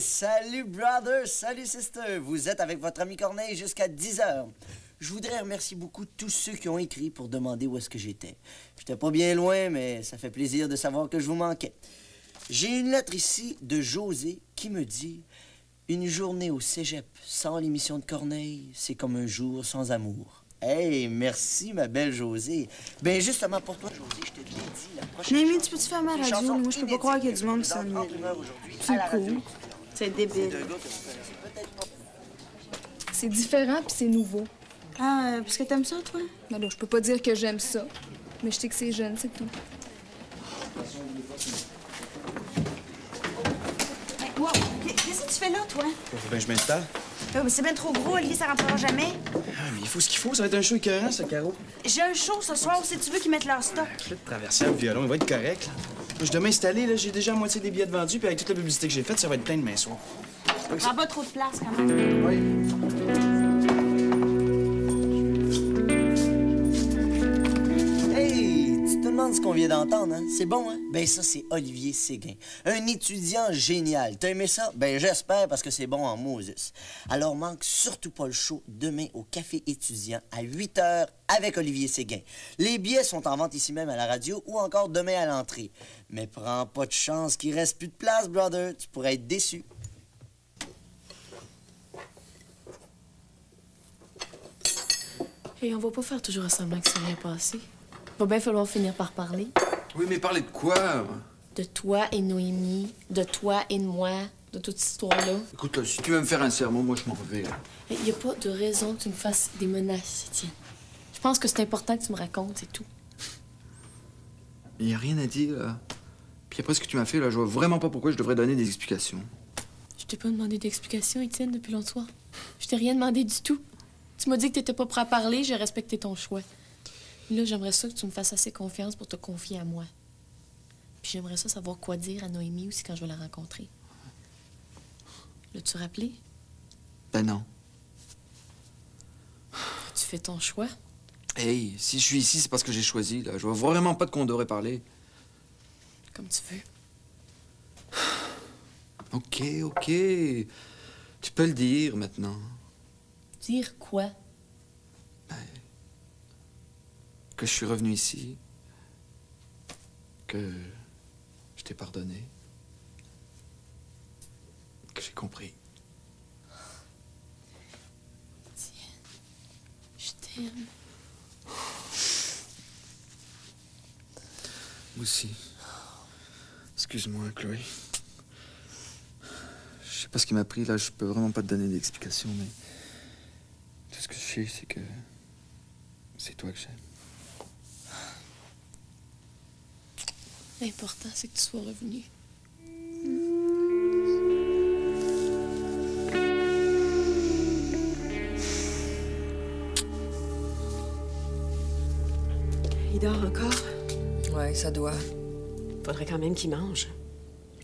salut brother, salut sister. Vous êtes avec votre ami Corneille jusqu'à 10h. Je voudrais remercier beaucoup tous ceux qui ont écrit pour demander où est-ce que j'étais. J'étais pas bien loin, mais ça fait plaisir de savoir que je vous manquais. J'ai une lettre ici de José qui me dit « Une journée au cégep sans l'émission de Corneille, c'est comme un jour sans amour. » Hey, merci, ma belle Josée. Ben justement pour toi, Josée, je te l'ai dit, la prochaine Némi, chanson, tu peux-tu faire ma une radio? chanson Moi, je peux pas croire qu'il y a du monde qui inédite s'ennuie. en primeur aujourd'hui, C'est à la cool. radio. C'est C'est débile. d'un gars que vous connaissez peut-être pas. C'est différent puis c'est nouveau. Ah, parce que t'aimes ça, toi? Ben là, je peux pas dire que j'aime ça. Mais je sais que c'est jeune, c'est tout. Hey, wow! Qu'est-ce que tu fais là, toi? Faut bien que je m'installe. Mais c'est bien trop gros, Olivier, ça rentrera jamais. Ah, mais il faut ce qu'il faut. Ça va être un show écœurant, ce Caro. J'ai un show ce soir, si tu veux qu'ils mettent leur stock. Le traversier le violon, il va être correct. Là. Moi, je dois m'installer, là. J'ai déjà la moitié des billets de vendus, puis avec toute la publicité que j'ai faite, ça va être plein demain soir. Prends pas trop de place, quand même. Oui. Hey, tu te demandes ce qu'on vient d'entendre, hein? C'est bon, hein? Ben ça, c'est Olivier Séguin. Un étudiant génial. T'as aimé ça? Ben j'espère, parce que c'est bon en Moses. Alors manque surtout pas le show demain au Café étudiant à 8h avec Olivier Séguin. Les billets sont en vente ici même à la radio ou encore demain à l'entrée. Mais prends pas de chance qu'il reste plus de place, brother. Tu pourrais être déçu. Et on va pas faire toujours semblant que ça rien passé. Va bien falloir finir par parler. Oui, mais parler de quoi? De toi et Noémie, de toi et de moi, de toute cette histoire-là. Écoute, là, si tu veux me faire un sermon, moi, je m'en vais. Il y a pas de raison que tu me fasses des menaces, Étienne. Je pense que c'est important que tu me racontes, c'est tout. Il y a rien à dire, là. Puis après ce que tu m'as fait, là, je vois vraiment pas pourquoi je devrais donner des explications. Je t'ai pas demandé d'explication, Étienne, depuis longtemps. Je t'ai rien demandé du tout. Tu m'as dit que t'étais pas prêt à parler, j'ai respecté ton choix. Là, j'aimerais ça que tu me fasses assez confiance pour te confier à moi. Puis j'aimerais ça savoir quoi dire à Noémie aussi quand je vais la rencontrer. L'as-tu rappelé? Ben non. Tu fais ton choix? Hey, si je suis ici, c'est parce que j'ai choisi, là. Je vois vraiment pas de quoi on devrait parler. Comme tu veux. OK, OK. Tu peux le dire, maintenant. Dire quoi? Que je suis revenu ici. Que je t'ai pardonné. Que j'ai compris. Je t'aime. Moi aussi. Excuse-moi, Chloé. Je sais pas ce qui m'a pris, là. Je peux vraiment pas te donner d'explication, mais... Tout ce que je sais, c'est que... c'est toi que j'aime. L'important, c'est que tu sois revenu. Il dort encore? Ouais, ça doit. Faudrait quand même qu'il mange.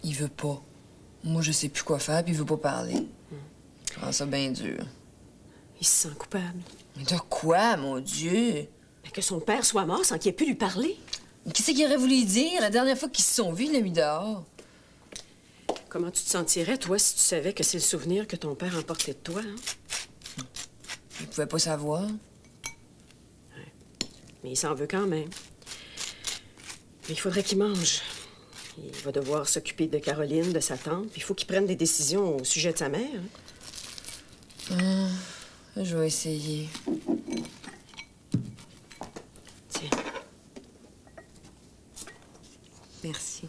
Il veut pas. Moi, je sais plus quoi faire, puis il veut pas parler. Je rends ça bien dur. Il se sent coupable. Mais de quoi, mon Dieu? Mais que son père soit mort sans qu'il ait pu lui parler. Qu'est-ce qu'il aurait voulu dire? La dernière fois qu'ils se sont vus, il l'a mis dehors. Comment tu te sentirais, toi, si tu savais que c'est le souvenir que ton père emportait de toi, hein? Il pouvait pas savoir. Mais il s'en veut quand même. Mais il faudrait qu'il mange. Il va devoir s'occuper de Caroline, de sa tante, puis il faut qu'il prenne des décisions au sujet de sa mère. Hein? Je vais essayer. Tiens. Merci.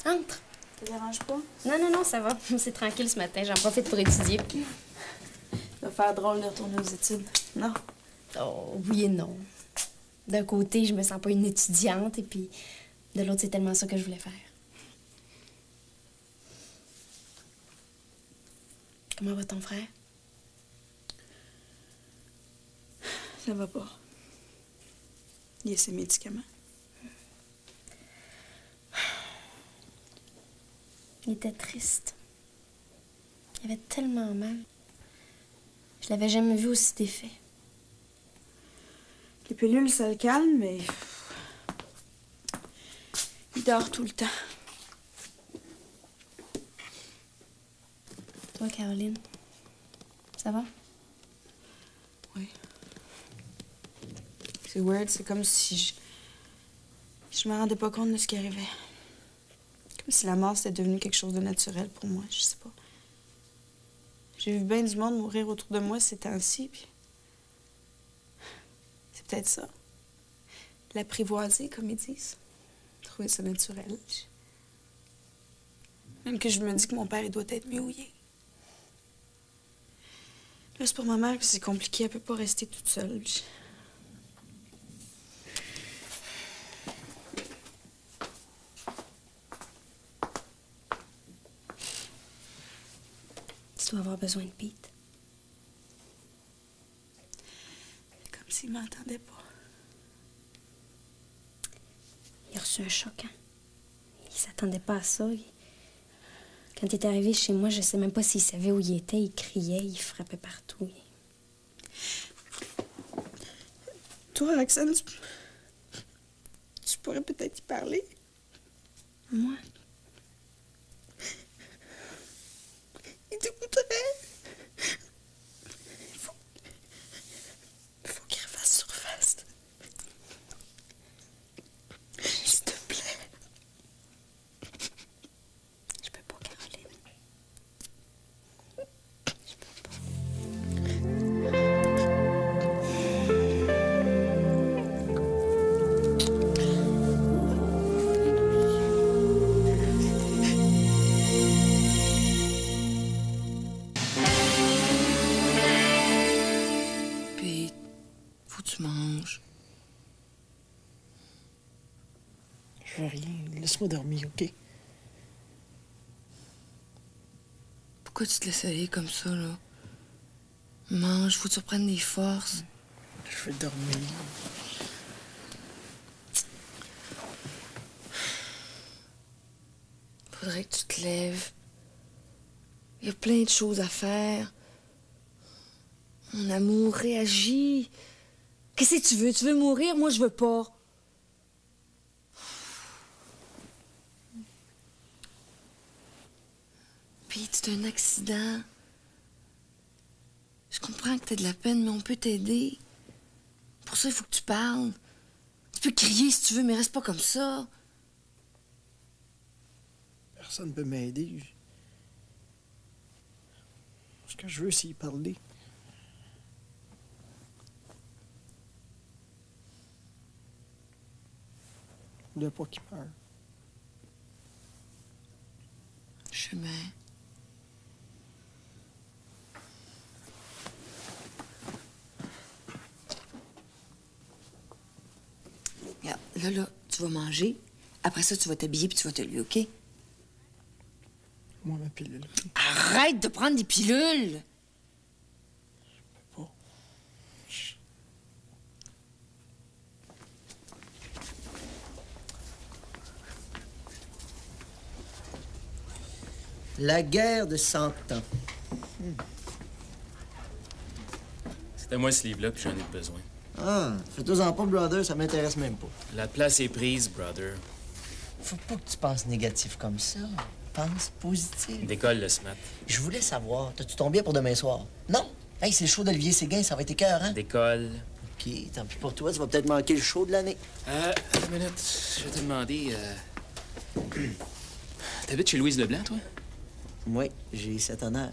Entre. Ça te dérange pas? Non, ça va. C'est tranquille ce matin. J'en profite pour étudier. Ça va faire drôle de retourner aux études. Non? Oh, oui et non. D'un côté, je me sens pas une étudiante, et puis de l'autre, c'est tellement ça que je voulais faire. Comment va ton frère? Ça va pas. Il a ses médicaments. Il était triste. Il avait tellement mal. Je l'avais jamais vu aussi défait. Les pilules, ça le calme, mais... il dort tout le temps. Toi, Caroline, ça va? Oui. C'est weird, c'est comme si je me rendais pas compte de ce qui arrivait. Comme si la mort, c'était devenu quelque chose de naturel pour moi, je sais pas. J'ai vu bien du monde mourir autour de moi ces temps-ci, puis... C'est peut-être ça. L'apprivoiser, comme ils disent. Trouver ça naturel. Même que je me dis que mon père, il doit être mieux houillé. Là, c'est pour ma mère que c'est compliqué. Elle peut pas rester toute seule. Tu dois avoir besoin de Pete. Comme s'il m'entendait pas. Il a reçu un choc, hein? Il s'attendait pas à ça. Quand il est arrivé chez moi, je sais même pas s'il savait où il était. Il criait, il frappait partout. Toi, Roxane, tu pourrais peut-être y parler. Moi? Il t'écouterait. Il faut qu'il refasse surface. S'il te plaît. Je peux pas, Caroline. Pete, faut que tu manges. Je veux rien. Laisse-moi dormir, OK? Pourquoi tu te laisses aller comme ça, là? Mange, faut que tu reprennes des forces. Je veux dormir. Faudrait que tu te lèves. Il y a plein de choses à faire. Mon amour, réagit. Qu'est-ce que tu veux? Tu veux mourir? Moi, je veux pas. Pete, c'est un accident. Je comprends que t'as de la peine, mais on peut t'aider. Pour ça, il faut que tu parles. Tu peux crier si tu veux, mais reste pas comme ça. Personne ne peut m'aider. Ce que je veux, c'est y parler. Je voulais pas qu'il meure. Chemin. Regarde, là, tu vas manger. Après ça, tu vas t'habiller puis tu vas te lever, OK? Moi, ma pilule. Arrête de prendre des pilules! Pas. La guerre de 100 ans. C'était moi ce livre-là, puis j'en ai besoin. Ah, fais-toi-en pas, brother, ça m'intéresse même pas. La place est prise, brother. Faut pas que tu penses négatif comme ça. Pense positif. Décolle le SMAT. Je voulais savoir, t'as-tu ton billet pour demain soir? Non? Hey, c'est le show d'Olivier Séguin, ça va être écœurant. Décolle. OK, tant pis pour toi, tu vas peut-être manquer le show de l'année. Une minute, je vais te demander... T'habites chez Louise Leblanc, toi? Oui, j'ai cet honneur.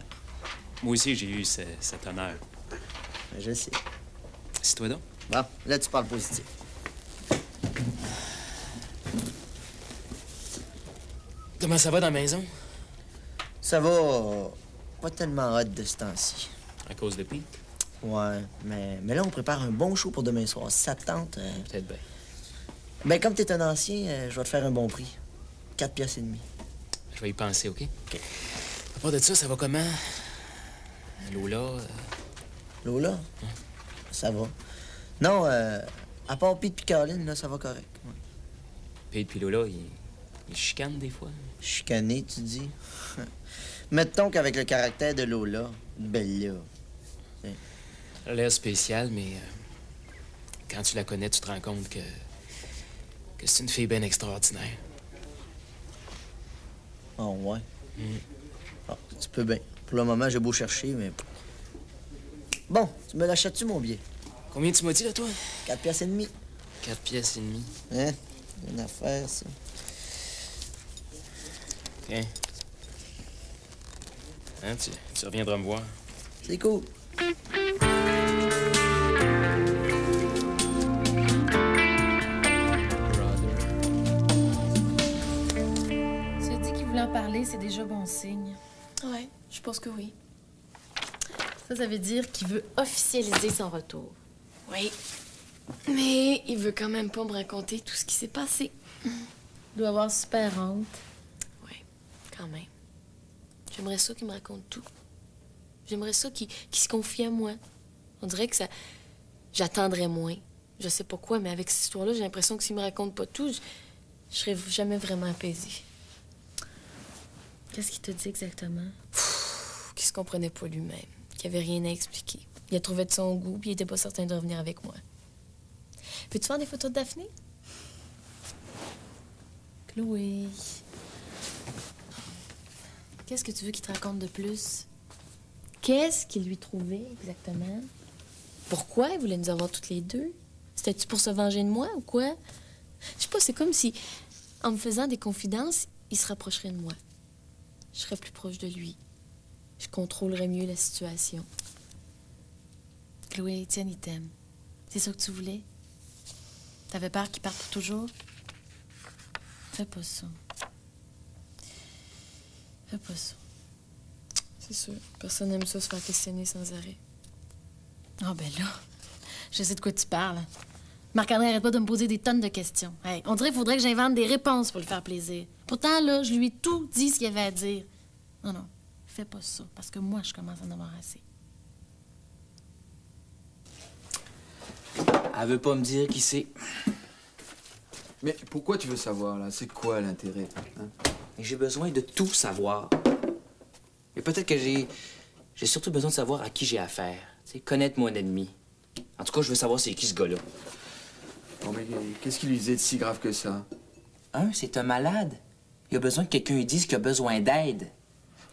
Moi aussi, j'ai eu cet honneur. Je sais. C'est toi donc? Bon, là, tu parles positif. Comment ça va dans la maison? Ça va pas tellement hot de ce temps-ci. À cause de Pete? Ouais, mais là, on prépare un bon show pour demain soir. Si ça te tente... Peut-être bien. Ben, comme t'es un ancien, je vais te faire un bon prix. 4 piastres et demi. Je vais y penser, OK? OK. À part de ça va comment? Lola? Lola? Ça va. Non, à part Pete et Caroline, là, ça va correct. Ouais. Pete puis Lola, ils chicanent des fois. Chicané, tu dis? Mettons qu'avec le caractère de Lola, Bella... Elle a l'air spéciale, mais quand tu la connais, tu te rends compte que c'est une fille bien extraordinaire. Oh, ouais. Ah, tu peux bien. Pour le moment, j'ai beau chercher, mais... Bon, tu me l'achètes-tu, mon billet? Combien tu m'as dit, là, toi? 4 piastres et demi. 4 pièces et demie. Hein? Une affaire, ça. Tiens. Hein, tu reviendras me voir. C'est cool. Tu as dit qu'il voulait en parler, c'est déjà bon signe. Ouais, je pense que oui. Ça veut dire qu'il veut officialiser son retour. Oui. Mais il veut quand même pas me raconter tout ce qui s'est passé. Il doit avoir super honte. Oui, quand même. J'aimerais ça qu'il me raconte tout. J'aimerais ça qu'il se confie à moi. On dirait que ça... J'attendrais moins. Je sais pas quoi, mais avec cette histoire-là, j'ai l'impression que s'il me raconte pas tout, je serais jamais vraiment apaisée. Qu'est-ce qu'il te dit exactement? Qu'il se comprenait pas lui-même. Qu'il avait rien à expliquer. Il a trouvé de son goût, puis il était pas certain de revenir avec moi. Peux-tu faire des photos de Daphné? Chloé. Qu'est-ce que tu veux qu'il te raconte de plus? Qu'est-ce qu'il lui trouvait exactement? Pourquoi il voulait nous avoir toutes les deux? C'était-tu pour se venger de moi ou quoi? Je sais pas, c'est comme si, en me faisant des confidences, il se rapprocherait de moi. Je serais plus proche de lui. Je contrôlerais mieux la situation. Chloé, Étienne, il t'aime. C'est ça que tu voulais? T'avais peur qu'il parte pour toujours? Fais pas ça. Fais pas ça. C'est sûr. Personne n'aime ça se faire questionner sans arrêt. Ah ben là, je sais de quoi tu parles. Marc-André arrête pas de me poser des tonnes de questions. Hey, on dirait qu'il faudrait que j'invente des réponses pour lui faire plaisir. Pourtant, là, je lui ai tout dit ce qu'il avait à dire. Non, non, fais pas ça, parce que moi, je commence à en avoir assez. Elle veut pas me dire qui c'est. Mais pourquoi tu veux savoir, là? C'est quoi l'intérêt? Hein? Et j'ai besoin de tout savoir. Mais peut-être que j'ai surtout besoin de savoir à qui j'ai affaire. Tu sais, connaître mon ennemi. En tout cas, je veux savoir c'est qui ce gars-là. Bon, mais qu'est-ce qu'il lui disait de si grave que ça? 1, c'est un malade. Il a besoin que quelqu'un lui dise qu'il a besoin d'aide.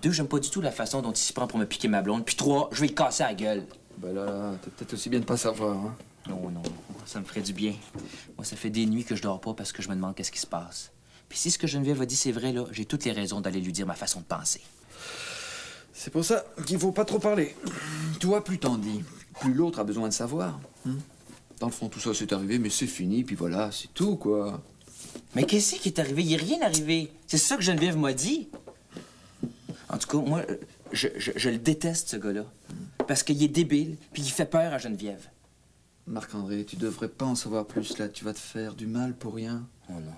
2, j'aime pas du tout la façon dont il s'y prend pour me piquer ma blonde. Puis 3, je vais le casser à la gueule. Ben là, t'as peut-être aussi bien de pas savoir, hein? Non, non, ça me ferait du bien. Moi, ça fait des nuits que je dors pas parce que je me demande qu'est-ce qui se passe. Puis si ce que Geneviève a dit c'est vrai, là, j'ai toutes les raisons d'aller lui dire ma façon de penser. C'est pour ça qu'il faut pas trop parler. Toi, plus t'en dis, plus l'autre a besoin de savoir. Dans le fond, tout ça c'est arrivé, mais c'est fini, puis voilà, c'est tout, quoi. Mais qu'est-ce qui est arrivé? Il est rien arrivé. C'est ça que Geneviève m'a dit. En tout cas, moi, je le déteste, ce gars-là. Parce qu'il est débile, puis il fait peur à Geneviève. Marc-André, tu devrais pas en savoir plus, là. Tu vas te faire du mal pour rien. Oh non.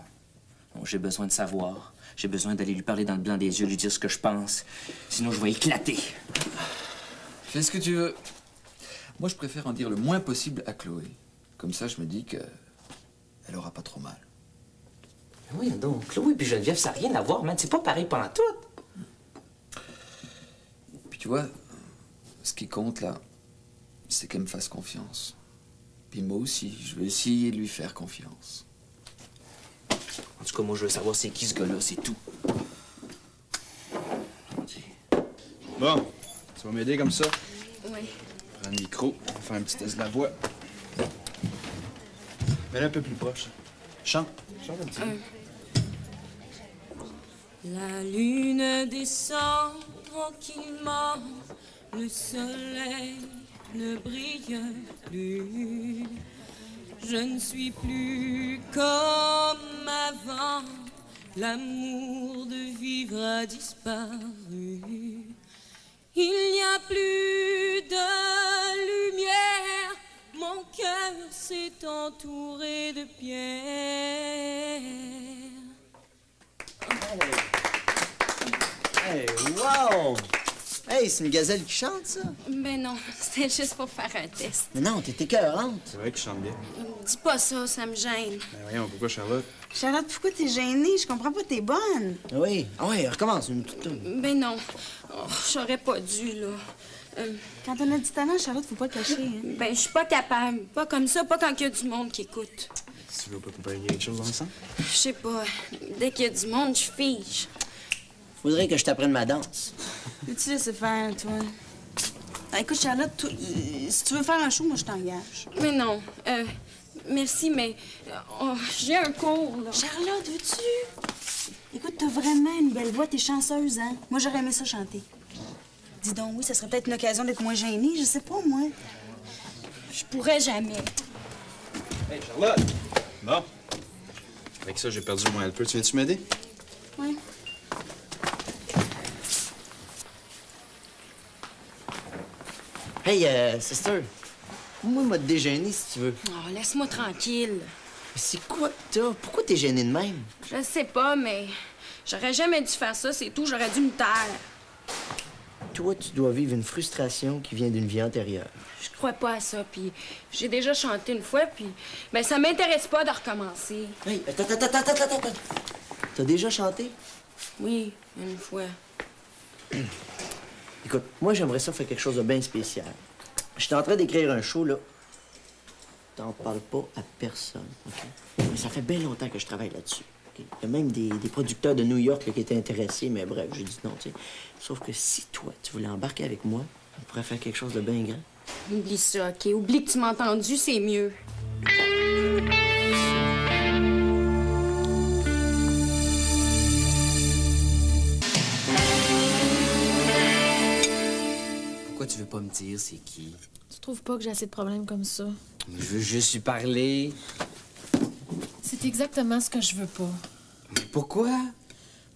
Non, j'ai besoin de savoir. J'ai besoin d'aller lui parler dans le blanc des yeux, lui dire ce que je pense. Sinon, je vais éclater. Fais ce que tu veux. Moi, je préfère en dire le moins possible à Chloé. Comme ça, je me dis que elle aura pas trop mal. Mais oui, donc, Chloé puis Geneviève, ça n'a rien à voir, man. C'est pas pareil pendant tout. Puis tu vois, ce qui compte, là, c'est qu'elle me fasse confiance. Puis moi aussi, je vais essayer de lui faire confiance. En tout cas, moi, je veux savoir c'est qui ce gars-là, c'est tout. Bon, tu vas m'aider comme ça? Oui. Prends le micro, on va faire un petit test de la voix. Mets-le un peu plus proche. Chante. Chante un petit peu. La lune descend tranquillement, le soleil ne brille plus. Je ne suis plus comme avant, l'amour de vivre a disparu. Il n'y a plus de lumière, mon cœur s'est entouré de pierres. Hey, wow! Hey, c'est une gazelle qui chante, ça? Ben non, c'était juste pour faire un test. Mais non, t'es écœurante. C'est vrai qu'il chante bien. Dis pas ça, ça me gêne. Ben voyons, pourquoi Charlotte? Charlotte, pourquoi t'es gênée? Je comprends pas, t'es bonne. Oui. Ah oui, recommence une petite toune. Ben non, j'aurais pas dû, là. Quand on a du talent, Charlotte, faut pas le cacher. Hein? Ben, je suis pas capable. Pas comme ça, pas quand il y a du monde qui écoute. Si tu veux pas préparer quelque chose ensemble? Je sais pas. Dès qu'il y a du monde, je fige. Faudrait que je t'apprenne ma danse. Peux-tu laisser faire, toi? Ah, écoute, Charlotte, si tu veux faire un show, moi, je t'engage. Mais non. Merci, mais j'ai un cours, là. Charlotte, veux-tu? Écoute, t'as vraiment une belle voix, t'es chanceuse, hein? Moi, j'aurais aimé ça chanter. Dis donc, oui, ça serait peut-être une occasion d'être moins gênée, je sais pas, moi. Je pourrais jamais. Hey, Charlotte! Bon. Avec ça, j'ai perdu au moins un peu. Tu viens-tu m'aider? Oui. Hey, sister. Moi, m'a déjeuner si tu veux. Oh, laisse-moi tranquille. Mais c'est quoi que t'as? Pourquoi t'es gênée de même? Je sais pas, mais j'aurais jamais dû faire ça, c'est tout. J'aurais dû me taire. Toi, tu dois vivre une frustration qui vient d'une vie antérieure. Je crois pas à ça, puis j'ai déjà chanté une fois, puis ben ça m'intéresse pas de recommencer. Hey, attends. T'as déjà chanté? Oui, une fois. Écoute, moi, j'aimerais ça faire quelque chose de bien spécial. J'étais en train d'écrire un show, là. T'en parles pas à personne, OK? Mais ça fait bien longtemps que je travaille là-dessus. OK? Il y a même des producteurs de New York là, qui étaient intéressés, mais bref, j'ai dit non, tu sais. Sauf que si toi, tu voulais embarquer avec moi, on pourrait faire quelque chose de bien grand. Oublie ça, OK? Oublie que tu m'as entendu, c'est mieux. Pourquoi tu veux pas me dire c'est qui? Tu trouves pas que j'ai assez de problèmes comme ça? Je veux juste lui parler. C'est exactement ce que je veux pas. Pourquoi?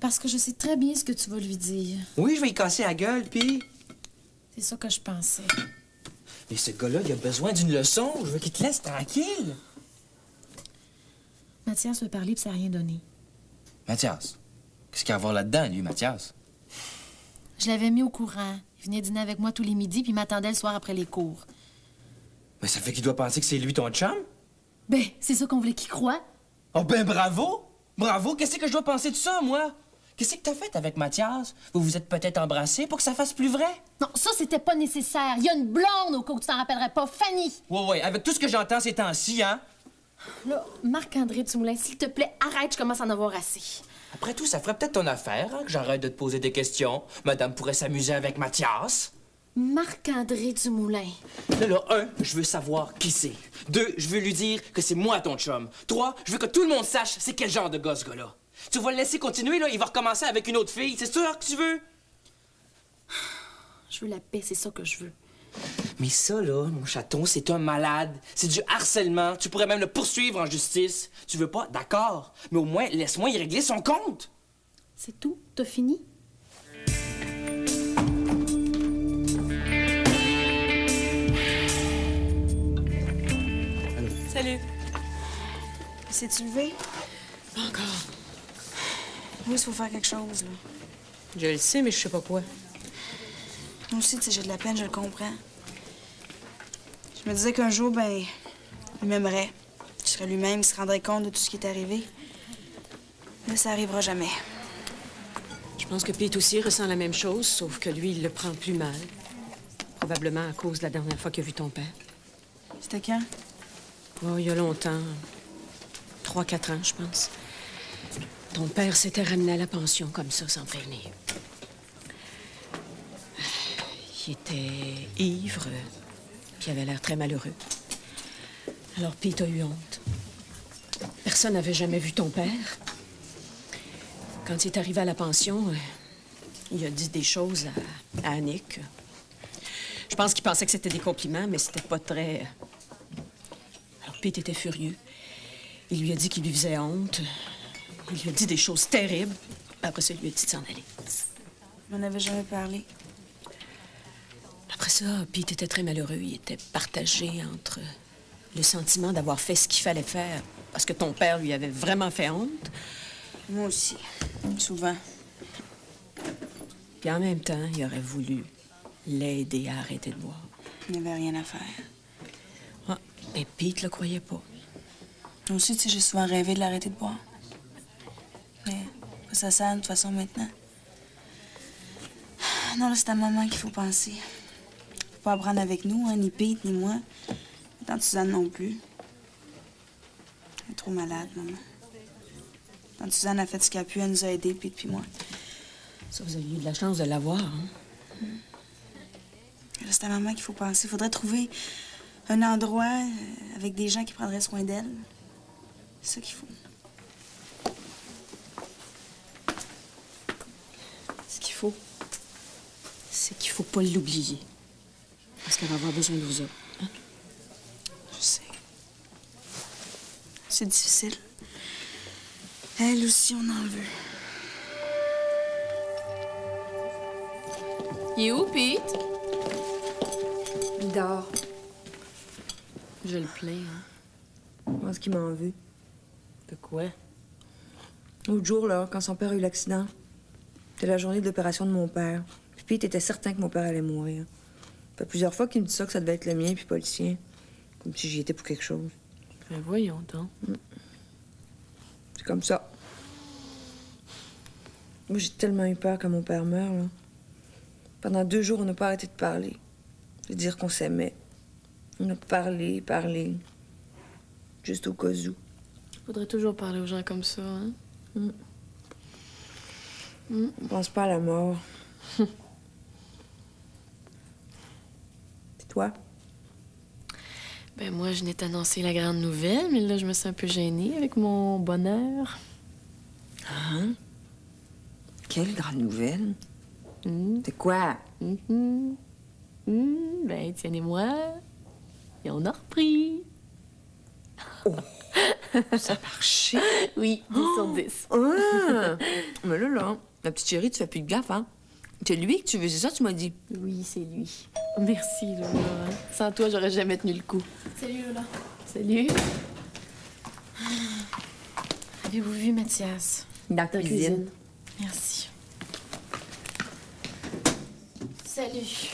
Parce que je sais très bien ce que tu vas lui dire. Oui, je vais y casser la gueule, puis... C'est ça que je pensais. Mais ce gars-là, il a besoin d'une leçon. Je veux qu'il te laisse tranquille. Mathias veut parler, puis ça n'a rien donné. Mathias, qu'est-ce qu'il y a à voir là-dedans, lui, Mathias? Je l'avais mis au courant. Il venait dîner avec moi tous les midis, puis il m'attendait le soir après les cours. Mais ça fait qu'il doit penser que c'est lui ton chum? Ben, c'est ça qu'on voulait qu'il croie. Oh ben bravo! Bravo! Qu'est-ce que je dois penser de ça, moi? Qu'est-ce que t'as fait avec Mathias? Vous vous êtes peut-être embrassés pour que ça fasse plus vrai? Non, ça, c'était pas nécessaire. Il y a une blonde au cas où tu t'en rappellerais pas, Fanny. Ouais, avec tout ce que j'entends ces temps-ci, hein? Là, Marc-André Dumoulin, s'il te plaît, arrête, je commence à en avoir assez. Après tout, ça ferait peut-être ton affaire, hein, que j'arrête de te poser des questions. Madame pourrait s'amuser avec Mathias. Marc-André Dumoulin. Là, 1, je veux savoir qui c'est. 2, je veux lui dire que c'est moi ton chum. 3, je veux que tout le monde sache c'est quel genre de gars, ce gars-là. Tu vas le laisser continuer, là, il va recommencer avec une autre fille. C'est sûr que tu veux? Je veux la paix, c'est ça que je veux. Mais ça, là, mon chaton, c'est un malade. C'est du harcèlement. Tu pourrais même le poursuivre en justice. Tu veux pas? D'accord. Mais au moins, laisse-moi y régler son compte. C'est tout? T'as fini? Allô? Salut. C'est-tu levé? Pas encore. Oui, il faut faire quelque chose, là. Je le sais, mais je sais pas quoi. Moi aussi, tu sais, j'ai de la peine, je le comprends. Je me disais qu'un jour, ben, il m'aimerait. Il serait lui-même, il se rendrait compte de tout ce qui est arrivé. Mais ça arrivera jamais. Je pense que Pete aussi ressent la même chose, sauf que lui, il le prend plus mal. Probablement à cause de la dernière fois qu'il a vu ton père. C'était quand? Oh, il y a longtemps. 3-4 ans, je pense. Ton père s'était ramené à la pension comme ça, sans prévenir. Il était ivre, puis il avait l'air très malheureux. Alors Pete a eu honte. Personne n'avait jamais vu ton père. Quand il est arrivé à la pension, il a dit des choses à Annick. Je pense qu'il pensait que c'était des compliments, mais c'était pas très... Alors Pete était furieux. Il lui a dit qu'il lui faisait honte. Il lui a dit des choses terribles. Après ça, il lui a dit de s'en aller. On n'avait jamais parlé. Après ça, Pete était très malheureux. Il était partagé entre le sentiment d'avoir fait ce qu'il fallait faire parce que ton père lui avait vraiment fait honte. Moi aussi. Souvent. Puis en même temps, il aurait voulu l'aider à arrêter de boire. Il n'y avait rien à faire. Ah, mais Pete le croyait pas. Moi aussi, tu sais, j'ai souvent rêvé de l'arrêter de boire. Mais ça sert de toute façon maintenant. Non, là, c'est à maman qu'il faut penser. Faut pas apprendre avec nous, hein, ni Pete, ni moi. Tante Suzanne non plus. Elle est trop malade, maman. Tante Suzanne a fait ce qu'elle a pu, elle nous a aidés, Pete puis moi. Ça, vous avez eu de la chance de l'avoir, hein? Là, c'est à maman qu'il faut penser. Il faudrait trouver un endroit avec des gens qui prendraient soin d'elle. C'est ça qu'il faut. Ce qu'il faut, c'est qu'il faut pas l'oublier. Parce qu'elle va avoir besoin de vous autres. Hein? Je sais. C'est difficile. Elle aussi, on en veut. Il est où, Pete? Il dort. Je le plains, hein. Je pense qu'il m'en veut. De quoi? L'autre jour, là, quand son père a eu l'accident, c'était la journée de l'opération de mon père. Puis Pete était certain que mon père allait mourir. Ça fait plusieurs fois qu'il me dit ça, que ça devait être le mien puis pas le sien. Comme si j'y étais pour quelque chose. Ben voyons donc. C'est comme ça. Moi, j'ai tellement eu peur que mon père meure, là. Pendant 2 jours, on n'a pas arrêté de parler. De dire qu'on s'aimait. On a parlé. Juste au cas où. Faudrait toujours parler aux gens comme ça, hein? On pense pas à la mort. Et toi? Ben moi, je venais t'annoncer la grande nouvelle, mais là, je me sens un peu gênée avec mon bonheur. Hein? Quelle grande nouvelle? C'est quoi? Ben, Étienne et moi, et on a repris. Oh! Ça a marché? Oui, 10 sur 10. Ah! Mais là, ma petite chérie, tu fais plus de gaffe, hein? C'est lui que tu veux, c'est ça, tu m'as dit? Oui, c'est lui. Merci, Lola. Sans toi, j'aurais jamais tenu le coup. Salut, Lola. Salut. Avez-vous vu Mathias? Dans la cuisine. Merci. Salut.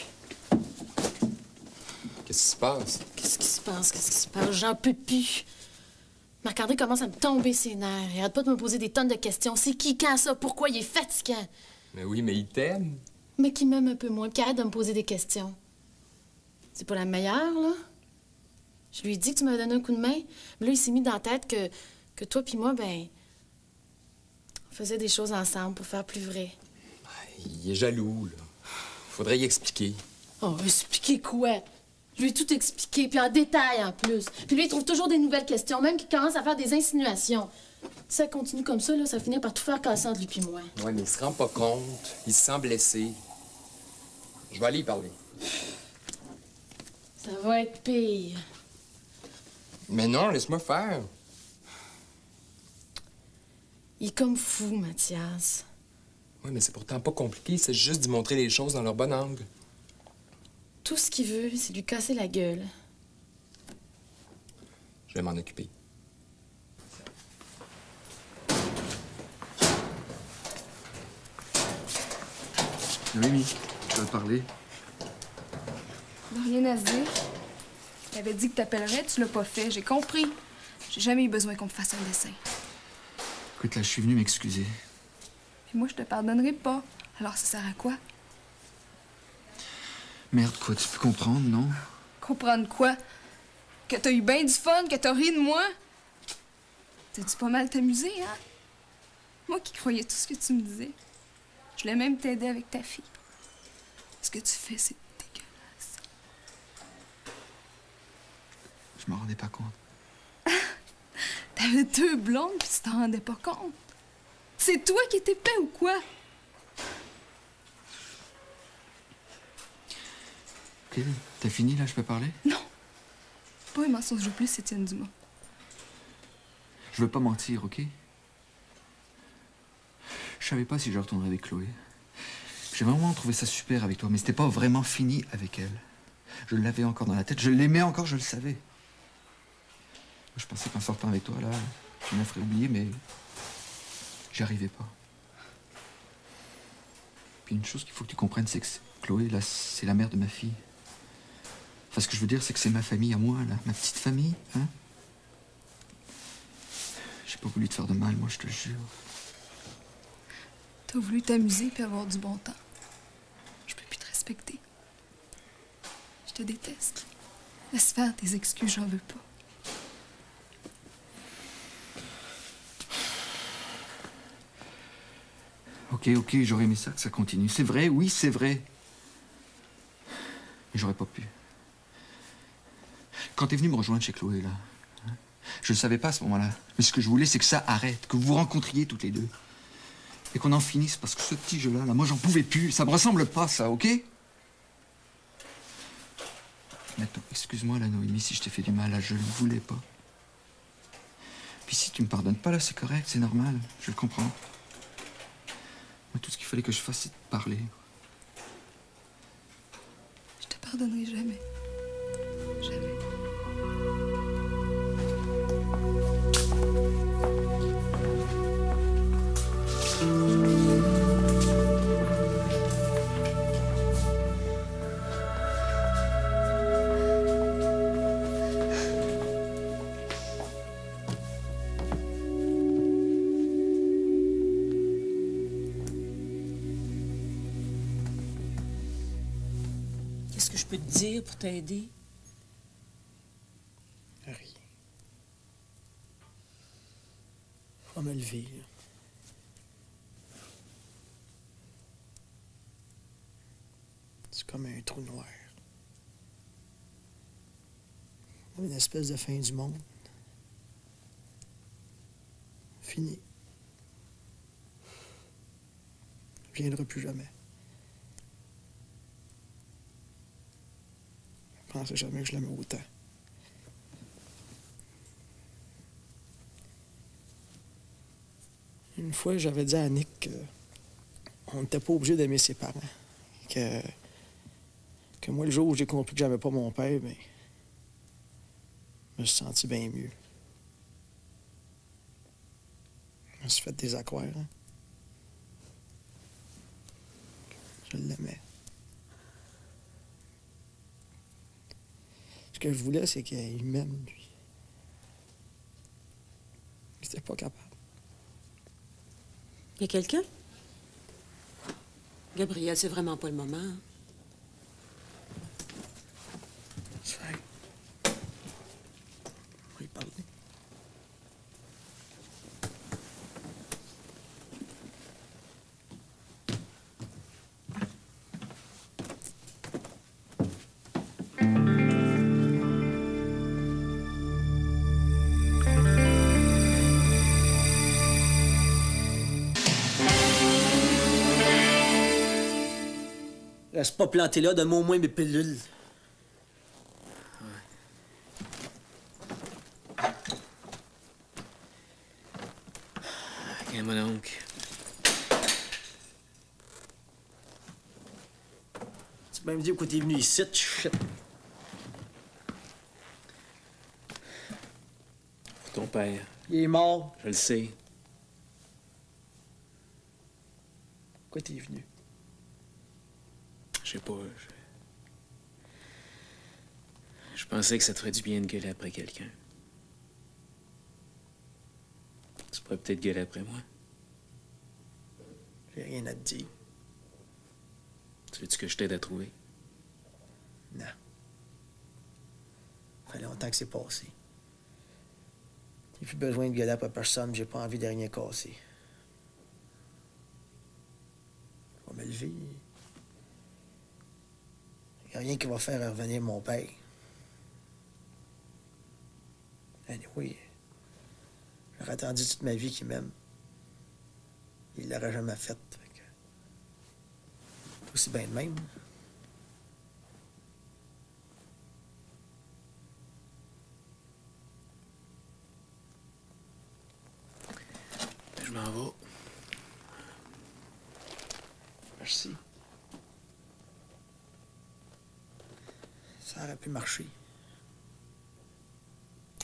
Qu'est-ce qui se passe? Qu'est-ce qui se passe? J'en peux plus. Marc-André commence à me tomber ses nerfs. Il arrête pas de me poser des tonnes de questions. C'est qui, quand ça? Pourquoi? Il est fatigant. Mais oui, mais il t'aime. Mais qui m'aime un peu moins, puis qui arrête de me poser des questions. C'est pas la meilleure, là? Je lui ai dit que tu m'avais donné un coup de main, mais là, il s'est mis dans la tête que toi puis moi, ben... on faisait des choses ensemble pour faire plus vrai. Il est jaloux, là. Faudrait y expliquer. Oh, expliquer quoi? Je lui ai tout expliqué, puis en détail en plus. Puis lui, il trouve toujours des nouvelles questions, même qu'il commence à faire des insinuations. Si ça continue comme ça, là, ça va finir par tout faire casser entre lui puis moi. Ouais, mais il se rend pas compte. Il se sent blessé. Je vais aller y parler. Ça va être pire. Mais non, laisse-moi faire. Il est comme fou, Mathias. Ouais, mais c'est pourtant pas compliqué. C'est juste d'y montrer les choses dans leur bon angle. Tout ce qu'il veut, c'est lui casser la gueule. Je vais m'en occuper. Noémie, tu vas te parler? Rien à se dire. T'avais dit que t'appellerais, tu l'as pas fait. J'ai compris. J'ai jamais eu besoin qu'on me fasse un dessin. Écoute, là, je suis venu m'excuser. Puis moi, je te pardonnerai pas. Alors, ça sert à quoi? Merde, quoi, tu peux comprendre, non? Comprendre quoi? Que t'as eu bien du fun, que t'as ri de moi? T'as-tu pas mal t'amuser, hein? Moi qui croyais tout ce que tu me disais. Je voulais même t'aider avec ta fille. Ce que tu fais, c'est dégueulasse. Je m'en rendais pas compte. T'avais 2 blondes, puis tu t'en rendais pas compte. C'est toi qui étais épais ou quoi? Ok, t'as fini, là, je peux parler? Non. Pas un mensonge de plus, Étienne Dumas. Je veux pas mentir, ok? Je savais pas si je retournerais avec Chloé. J'ai vraiment trouvé ça super avec toi, mais c'était pas vraiment fini avec elle. Je l'avais encore dans la tête, je l'aimais encore, je le savais. Je pensais qu'en sortant avec toi, là, tu me ferais oublier, mais j'y arrivais pas. Puis une chose qu'il faut que tu comprennes, c'est que Chloé, là, c'est la mère de ma fille. Enfin, ce que je veux dire, c'est que c'est ma famille à moi, là, ma petite famille, hein? J'ai pas voulu te faire de mal, moi, je te jure. T'as voulu t'amuser puis avoir du bon temps. Je peux plus te respecter. Je te déteste. Laisse faire tes excuses, j'en veux pas. Ok. Ok, j'aurais aimé ça, que ça continue. C'est vrai, oui, c'est vrai. Mais j'aurais pas pu. Quand t'es venu me rejoindre chez Chloé, là, hein, je le savais pas à ce moment-là. Mais ce que je voulais, c'est que ça arrête, que vous vous rencontriez toutes les deux. Et qu'on en finisse, parce que ce petit jeu-là, moi, j'en pouvais plus. Ça me ressemble pas, ça, ok? Maintenant, excuse-moi, là, Noémie, si je t'ai fait du mal, là, je le voulais pas. Puis si tu me pardonnes pas, là, c'est correct, c'est normal, je le comprends. Moi, tout ce qu'il fallait que je fasse, c'est de parler. Je te pardonnerai jamais. Jamais. Qu'est-ce que je peux te dire pour t'aider? Rien. Je vais me lever, là. C'est comme un trou noir. Comme une espèce de fin du monde. Fini. Je viendrai plus jamais. Je pensais jamais que je l'aimais autant. Une fois, j'avais dit à Annick qu'on n'était pas obligé d'aimer ses parents. Que moi, le jour où j'ai compris que j'aimais pas mon père, ben, je me suis senti bien mieux. Je me suis fait des accroires, hein. Je l'aimais. Ce que je voulais, c'est qu'il m'aime, lui. J'étais pas capable. Y a quelqu'un? Gabriel, c'est vraiment pas le moment. Hein? On va y parler. Reste pas planté là, donne-moi au moins mes pilules. Regarde-moi donc. Tu m'as même dit pourquoi t'es venu ici, shit. Pour ton père. Il est mort. Je le sais. Pourquoi t'es venu? Je sais pas. Je pensais que ça te ferait du bien de gueuler après quelqu'un. Tu pourrais peut-être gueuler après moi. J'ai rien à te dire. Tu veux-tu que je t'aide à trouver? Non. Ça fait longtemps que c'est passé. J'ai plus besoin de gueuler après personne, j'ai pas envie de rien casser. Je vais me lever. Il n'y a rien qui va faire revenir mon père. Anyway, j'aurais attendu toute ma vie qu'il m'aime. Il l'aurait jamais fait. C'est aussi bien de même. Je m'en vais. Merci. Ça aurait pu marcher.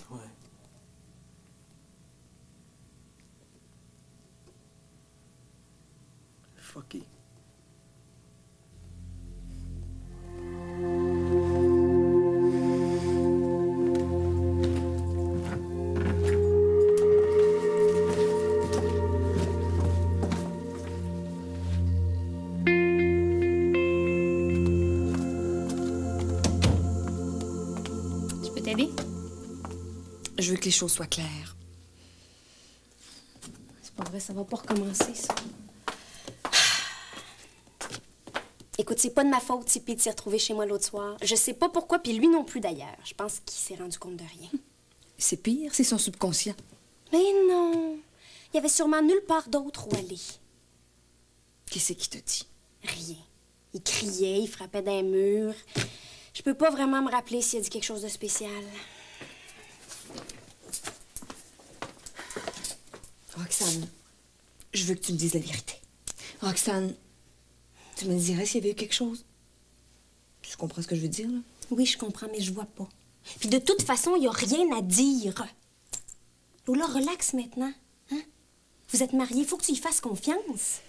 Ouais. Fucké. Je veux que les choses soient claires. C'est pas vrai, ça va pas recommencer, ça. Écoute, c'est pas de ma faute si Pete s'est retrouvé chez moi l'autre soir. Je sais pas pourquoi, puis lui non plus d'ailleurs. Je pense qu'il s'est rendu compte de rien. C'est pire, c'est son subconscient. Mais non! Il y avait sûrement nulle part d'autre où aller. Qu'est-ce qui te dit? Rien. Il criait, il frappait d'un mur. Je peux pas vraiment me rappeler s'il a dit quelque chose de spécial. Roxane, je veux que tu me dises la vérité. Roxane, tu me dirais s'il y avait eu quelque chose? Tu comprends ce que je veux dire, là? Oui, je comprends, mais je vois pas. Puis de toute façon, il y a rien à dire. Lola, relax maintenant. Hein? Vous êtes mariés, faut que tu y fasses confiance.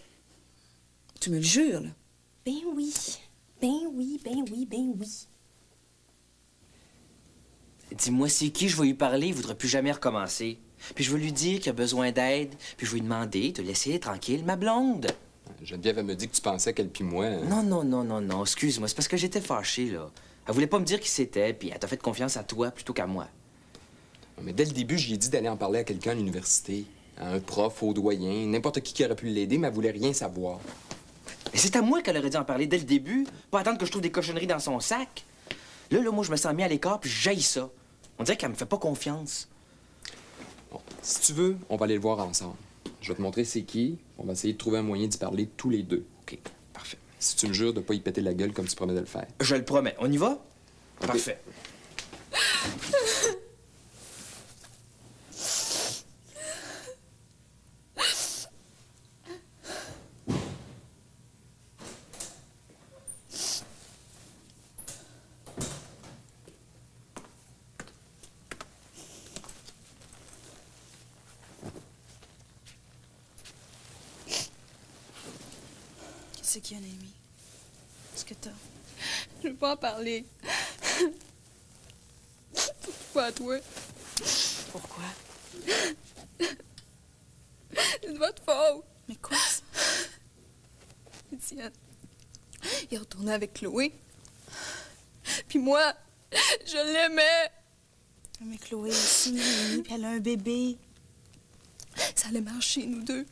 Tu me le jures, là? Ben oui. Ben oui, ben oui, ben oui. Dis-moi, c'est qui je vais lui parler, il voudra plus jamais recommencer. Puis je vais lui dire qu'il a besoin d'aide, puis je vais lui demander de laisser tranquille ma blonde. Geneviève, elle me dit que tu pensais qu'elle puis moi... Non, excuse-moi, c'est parce que j'étais fâché, là. Elle voulait pas me dire qui c'était, puis elle t'a fait confiance à toi plutôt qu'à moi. Mais dès le début, j'y ai dit d'aller en parler à quelqu'un à l'université. À un prof, au doyen, n'importe qui aurait pu l'aider, mais elle voulait rien savoir. Et c'est à moi qu'elle aurait dû en parler dès le début, pas attendre que je trouve des cochonneries dans son sac. Là, moi, je me sens mis à l'écart, puis j'haïs ça. On dirait qu'elle me fait pas confiance. Bon, si tu veux, on va aller le voir ensemble. Je vais te montrer c'est qui. On va essayer de trouver un moyen d'y parler tous les deux. OK, parfait. Si tu me jures de pas y péter la gueule comme tu promets de le faire. Je le promets. On y va? Okay. Parfait. Qu'est-ce qu'il y a, Naomi? Qu'est-ce que t'as? Je veux pas en parler. Surtout pas à toi. Pourquoi? C'est de votre faute. Mais quoi, ça? Étienne, il est retourné avec Chloé. Puis moi, je l'aimais. Mais Chloé aussi, Naomi, puis elle a un bébé. Ça allait marcher, nous deux.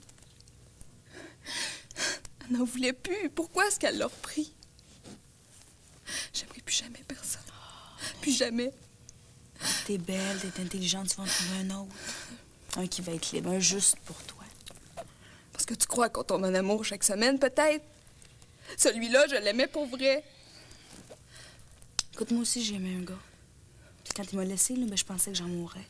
Elle n'en voulait plus. Pourquoi est-ce qu'elle l'a repris? J'aimerais plus jamais personne. Plus jamais. T'es belle, t'es intelligente, tu vas en trouver un autre. Un qui va être libre, un juste pour toi. Parce que tu crois qu'on tombe en amour chaque semaine, peut-être? Celui-là, je l'aimais pour vrai. Écoute, moi aussi, j'ai aimé un gars. Puis quand il m'a laissé, là, ben, je pensais que j'en mourrais.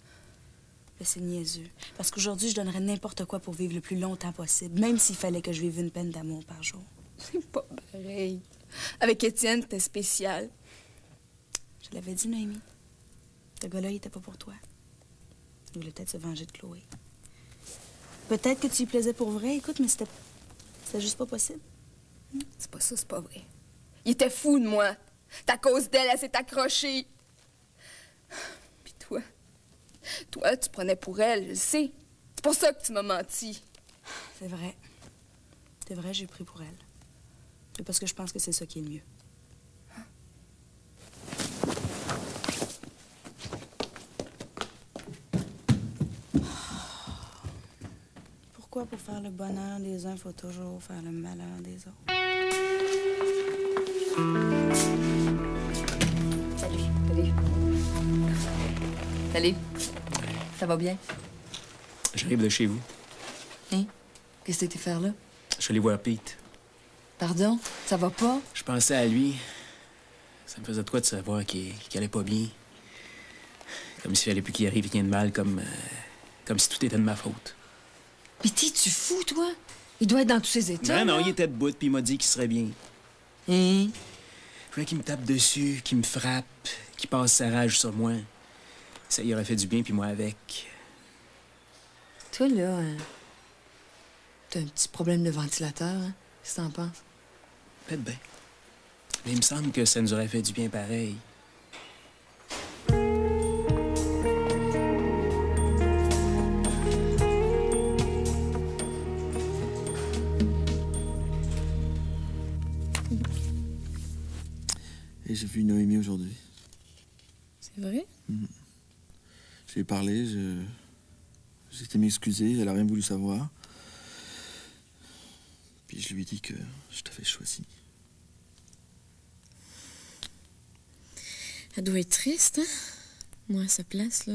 Ben, c'est niaiseux. Parce qu'aujourd'hui, je donnerais n'importe quoi pour vivre le plus longtemps possible, même s'il fallait que je vive une peine d'amour par jour. C'est pas pareil. Avec Étienne, c'était spécial. Je l'avais dit, Noémie. Ce gars-là, il était pas pour toi. Il voulait peut-être se venger de Chloé. Peut-être que tu y plaisais pour vrai, écoute, mais c'était juste pas possible. C'est pas ça, c'est pas vrai. Il était fou de moi. C'est à cause d'elle, elle s'est accrochée. Puis toi, tu prenais pour elle, je le sais. C'est pour ça que tu m'as menti. C'est vrai. C'est vrai, j'ai pris pour elle. C'est parce que je pense que c'est ça qui est le mieux. Pourquoi pour faire le bonheur des uns, faut toujours faire le malheur des autres? Salut. Salut. Ça va bien? J'arrive de chez vous. Hein? Qu'est-ce que t'étais faire là? Je suis allé voir Pete. Pardon? Ça va pas? Je pensais à lui. Ça me faisait de quoi de savoir qu'il allait pas bien. Comme s'il fallait plus qu'il arrive rien de mal, comme si tout était de ma faute. Mais tu fous, toi? Il doit être dans tous ses états. Non, là. il était debout, puis il m'a dit qu'il serait bien. Hein? Je voulais qu'il me tape dessus, qu'il me frappe, qu'il passe sa rage sur moi. Ça y aurait fait du bien, puis moi avec. Toi, là, t'as un petit problème de ventilateur, hein? Qu'est-ce que t'en penses? Peut-être bien. Mais il me semble que ça nous aurait fait du bien pareil. Et j'ai vu Noémie aujourd'hui. C'est vrai? Je lui ai parlé, j'ai été m'excuser, elle a rien voulu savoir. Puis je lui ai dit que je t'avais choisi. Elle doit être triste, hein? Moi, à sa place, là...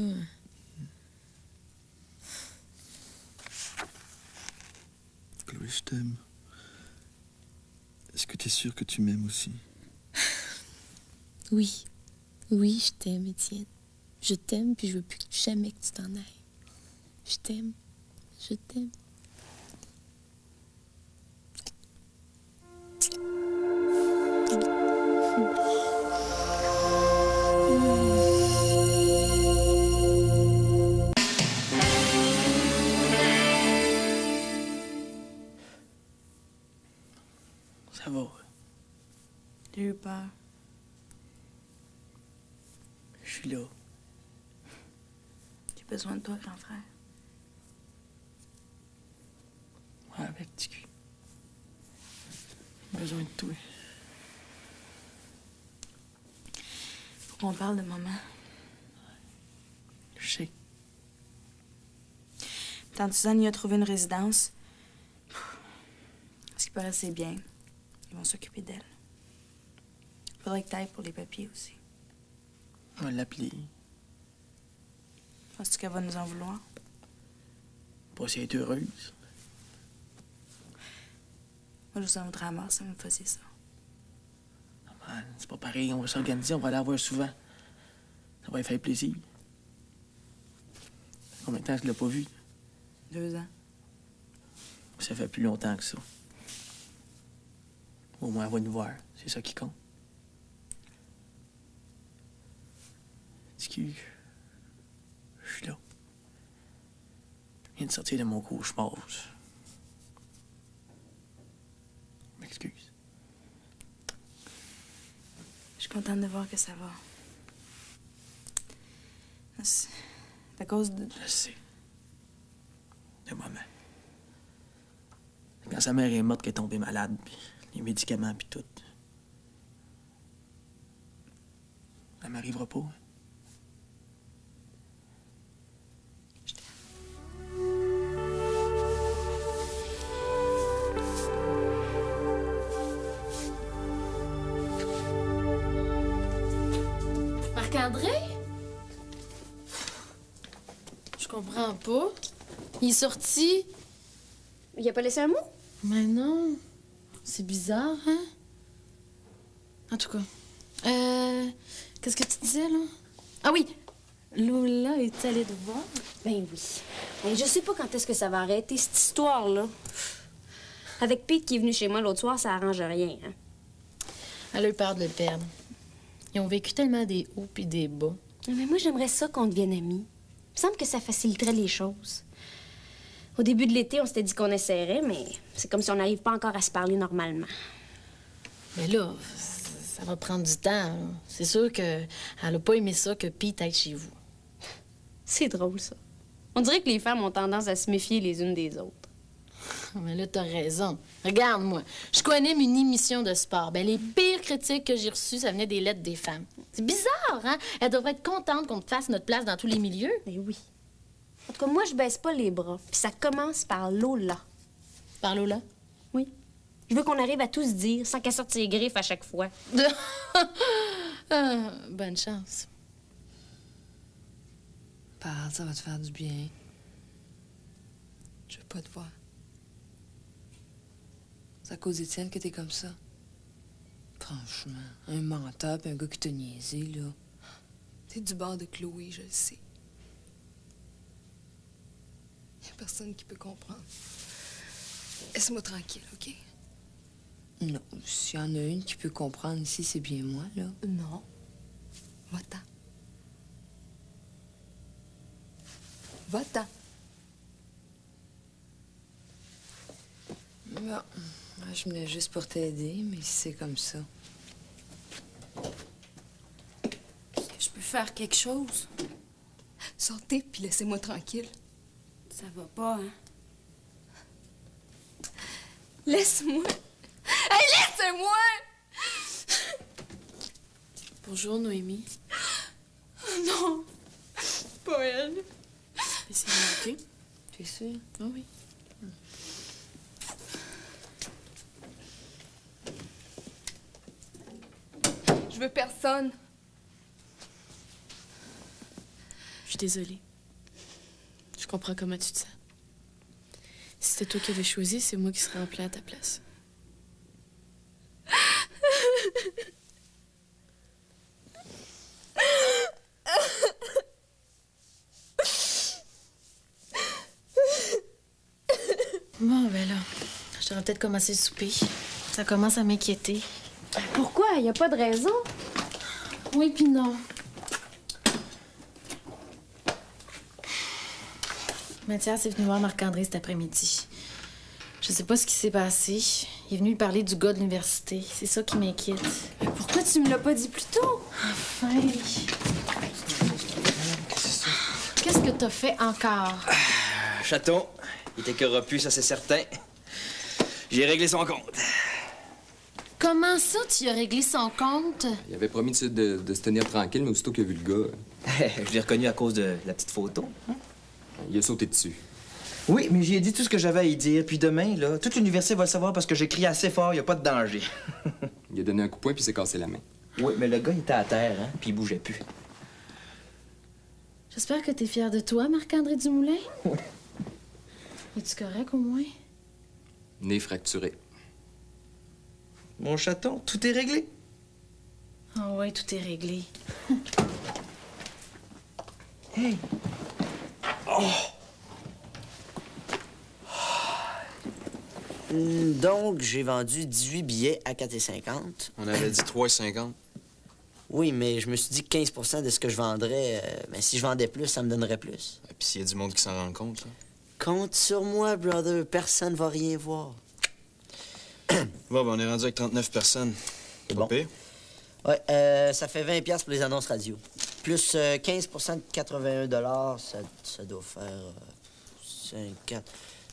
Chloé, je t'aime. Est-ce que t'es sûre que tu m'aimes aussi? Oui. Oui, je t'aime, Étienne. Je t'aime, puis je veux plus jamais que tu t'en ailles. Je t'aime. Je t'aime. Ça va. J'ai eu peur. Je suis là. J'ai besoin de toi, grand frère. Ouais, avec petit cul. J'ai besoin de toi. Faut qu'on parle de maman. Je sais. Tante Suzanne y a trouvé une résidence. Ce qui paraît, c'est bien. Ils vont s'occuper d'elle. Faudrait que t'ailles pour les papiers aussi. On va l'appeler. Penses-tu qu'elle va nous en vouloir? Pas si elle est heureuse. Moi, je vous en voudrais à mort si vous me faisiez ça. Non, man, c'est pas pareil. On va s'organiser, on va la voir souvent. Ça va lui faire plaisir. Combien de temps je l'ai pas vue? 2 ans. Ça fait plus longtemps que ça. Au moins, elle va nous voir. C'est ça qui compte. Excuse. Je suis là. Je viens de sortir de mon cauchemar. Je m'excuse. Je suis contente de voir que ça va. C'est à cause de... Je sais. De maman. Quand sa mère est morte, qu'elle est tombée malade, puis les médicaments, puis tout. Ça m'arrivera pas. Marc-André? Je comprends pas. Il est sorti. Il a pas laissé un mot? Mais non. C'est bizarre, hein? En tout cas. Qu'est-ce que tu disais, là? Ah oui! Lola est allée te voir? Ben oui. Ben, je sais pas quand est-ce que ça va arrêter, cette histoire-là. Avec Pete qui est venu chez moi l'autre soir, ça arrange rien, hein? Elle a eu peur de le perdre. Ils ont vécu tellement des hauts puis des bas. Mais moi, j'aimerais ça qu'on devienne amis. Il me semble que ça faciliterait les choses. Au début de l'été, on s'était dit qu'on essaierait, mais c'est comme si on n'arrive pas encore à se parler normalement. Mais là, ça va prendre du temps. Là. C'est sûr qu'elle a pas aimé ça que Pete aille chez vous. C'est drôle, ça. On dirait que les femmes ont tendance à se méfier les unes des autres. Mais là, t'as raison. Regarde-moi, je connais une émission de sport. Ben, les pires critiques que j'ai reçues, ça venait des lettres des femmes. C'est bizarre, hein? Elle devrait être contente qu'on te fasse notre place dans tous les milieux. Mais oui. En tout cas, moi, je baisse pas les bras. Puis ça commence par Lola. Par Lola? Oui. Je veux qu'on arrive à tout se dire sans qu'elle sorte ses griffes à chaque fois. Bonne chance. Parle, ça va te faire du bien. Je veux pas te voir. C'est à cause d'Étienne que t'es comme ça. Franchement, un menteur pis un gars qui t'a niaisé, là. T'es du bord de Chloé, je le sais. Y a personne qui peut comprendre. Laisse-moi tranquille, OK? Non, s'il y en a une qui peut comprendre ici, c'est bien moi, là. Non. Va-t'en. Va-t'en. Bon, je venais juste pour t'aider, mais si c'est comme ça. Je peux faire quelque chose? Sortez, puis laissez-moi tranquille. Ça va pas, hein? Laisse-moi. Hey, laisse-moi! Bonjour, Noémie. Non, pas elle. Mais c'est OK? Tu es sûre? Ah oui. Je veux personne. suis désolée. Je comprends comment tu te sens. Si c'était toi qui avais choisi, c'est moi qui serais en plein à ta place. Bon, ben là, j'aurais peut-être commencé le souper. Ça commence à m'inquiéter. Pourquoi? Y a pas de raison. Oui, puis non. Mathias est venu voir Marc-André cet après-midi. Je sais pas ce qui s'est passé. Il est venu lui parler du gars de l'université. C'est ça qui m'inquiète. Pourquoi tu me l'as pas dit plus tôt? Enfin. Qu'est-ce que t'as fait encore? Chaton, il était corrompu, ça c'est certain. J'ai réglé son compte. Comment ça, tu as réglé son compte? Il avait promis de se tenir tranquille, mais aussitôt qu'il a vu le gars, Je l'ai reconnu à cause de la petite photo. il a sauté dessus. Oui, mais j'y ai dit tout ce que j'avais à y dire. Puis demain, là, toute l'université va le savoir parce que j'ai crié assez fort, il n'y a pas de danger. Il a donné un coup de poing puis il s'est cassé la main. Oui, mais le gars, il était à terre, hein, puis il bougeait plus. J'espère que t'es fier de toi, Marc-André Dumoulin. Oui. Es-tu correct au moins? Nez fracturé. Mon chaton, tout est réglé. Ah ouais, tout est réglé. Hey! Oh! Donc, j'ai vendu 18 billets à 4,50. On avait dit 3,50. Oui, mais je me suis dit que 15 de ce que je vendrais, ben, si je vendais plus, ça me donnerait plus. Et puis s'il y a du monde qui s'en rend compte, là. Compte sur moi, brother. Personne va rien voir. Bon, ben on est rendu avec 39 personnes. C'est bon. Pire. Ouais, ça fait 20$ pour les annonces radio. Plus 15 de 81 ça doit faire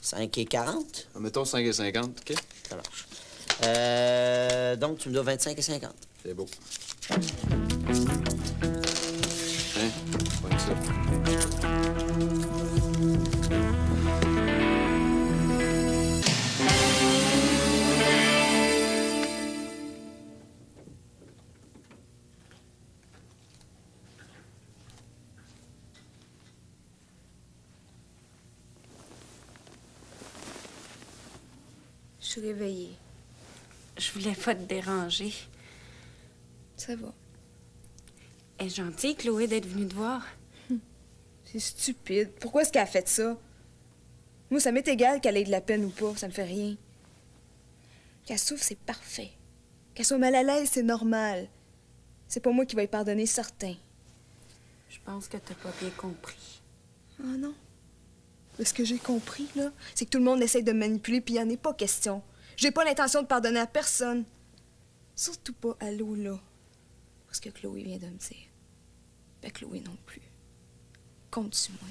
5,40. Mettons 5,50, OK? Ça marche. Donc, tu me dois 25,50. C'est beau. Hein? Pas que ça. Je suis réveillée. Je voulais pas te déranger. Ça va. Elle est gentille, Chloé, d'être venue te voir. C'est stupide. Pourquoi est-ce qu'elle a fait ça? Moi, ça m'est égal qu'elle ait de la peine ou pas. Ça me fait rien. Qu'elle souffre, c'est parfait. Qu'elle soit mal à l'aise, c'est normal. C'est pas moi qui vais lui pardonner, certain. Je pense que t'as pas bien compris. Ah non? Ce que j'ai compris, là, c'est que tout le monde essaie de me manipuler, puis il en est pas question. J'ai pas l'intention de pardonner à personne. Surtout pas à Lola. Parce que Chloé vient de me dire. Ben, Chloé non plus. Compte sur moi.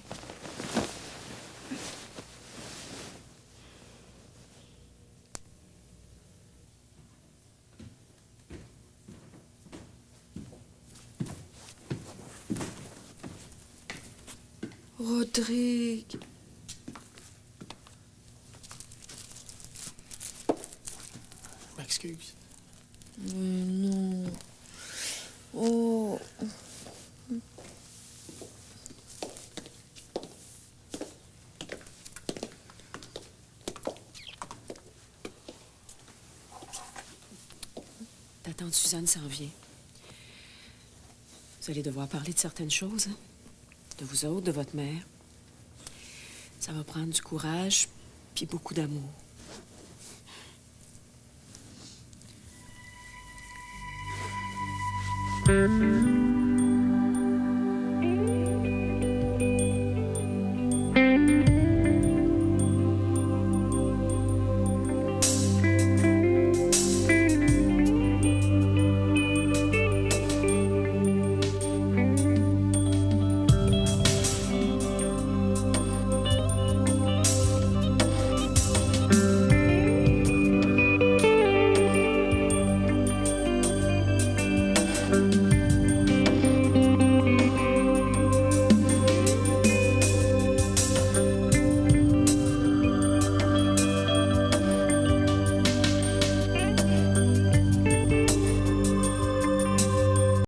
Rodrigue. M'excuse. Non. Oh. Ta tante Suzanne s'en vient. Vous allez devoir parler de certaines choses, hein? De vous autres, de votre mère. Ça va prendre du courage, puis beaucoup d'amour.